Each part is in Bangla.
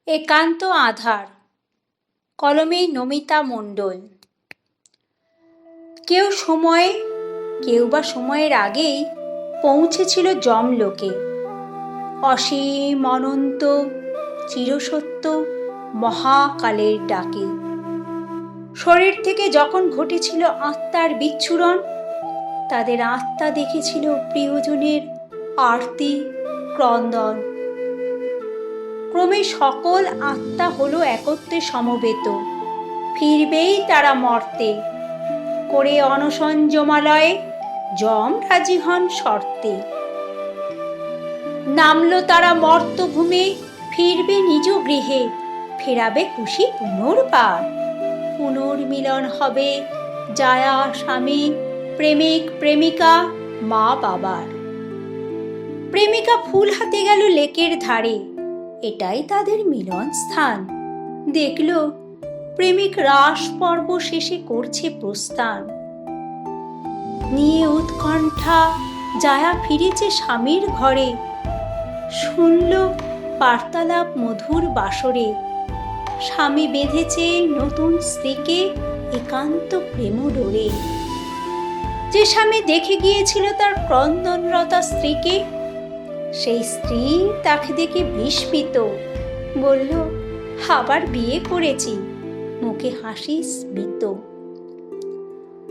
একান্ত আধার। কলমে নমিতা মণ্ডল। কেউ সময়ে, কেউ বা সময়ের আগেই পৌঁছেছিল যমলোকে। অসীম অনন্ত চিরসত্য মহাকালের ডাকে। শরীর থেকে যখন ঘটেছিল আত্মার বিচ্ছুরণ, তাদের আত্মা দেখেছিল প্রিয়জনের আরতি ক্রন্দন। ক্রমে সকল আত্মা হলো একত্রে সমবেত, ফিরবেই তারা মর্তে। করে অনশন যমালয়ে, যম রাজি হন শর্তে। নামলো তারা মর্তভূমে, ফিরবে নিজ গৃহে, ফেরাবে খুশি পুনর্বার। পুনর্মিলন হবে জায়া স্বামী, প্রেমিক প্রেমিকা, মা বাবার। প্রেমিকা ফুল হাতে গেল লেকের ধারে, এটাই তাদের মিলন স্থান। দেখল প্রেমিক রাস পর্ব শেষে করছে প্রস্থান। নিয়ে উৎকণ্ঠা জায়া ফিরেছে স্বামীর ঘরে। শুনল বার্তালাপ মধুর বাসরে। স্বামী বেঁধেছে নতুন স্ত্রীকে একান্ত প্রেম ডোরে। যে স্বামী দেখে গিয়েছিল তার ক্রন্দনরতা স্ত্রীকে, সেই স্ত্রী তাকে দেখে বিস্মিত। বলল, আবার বিয়ে করেছি, মুখে হাসি স্মিত।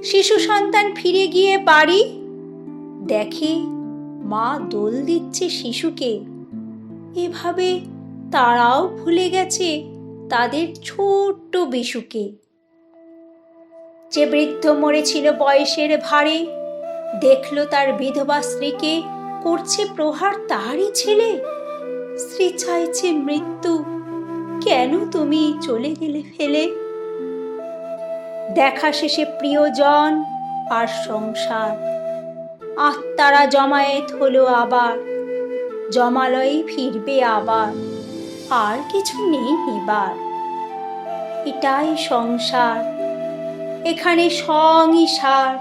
শিশু সন্তান ফিরে গিয়ে বাড়ি, দেখে মা দোল দিচ্ছে শিশুকে। এভাবে তারাও ভুলে গেছে তাদের ছোট্ট বিশুকে। যে বৃদ্ধ মরেছিল বয়সের ভারে, দেখল তার বিধবা স্ত্রীকে করছে প্রহার তাহারই ছেলে। স্ত্রী চাইছে মৃত্যু, কেন তুমি চলে গেলে ফেলে। দেখা শেষে প্রিয়জন আর সংসার, আত্মারা জমায়েত হলো আবার। জমালয়ে ফিরবে আবার, আর কিছু নেই এবার। এটাই সংসার, এখানে সঙ্গই সার।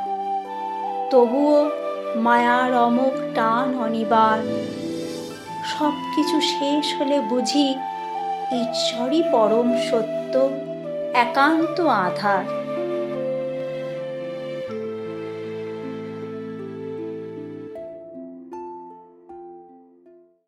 তবুও মায়ার অমোঘ টান অনিবার। সবকিছু শেষ হলে বুঝি ঈশ্বরই পরম সত্য, একান্ত আধার।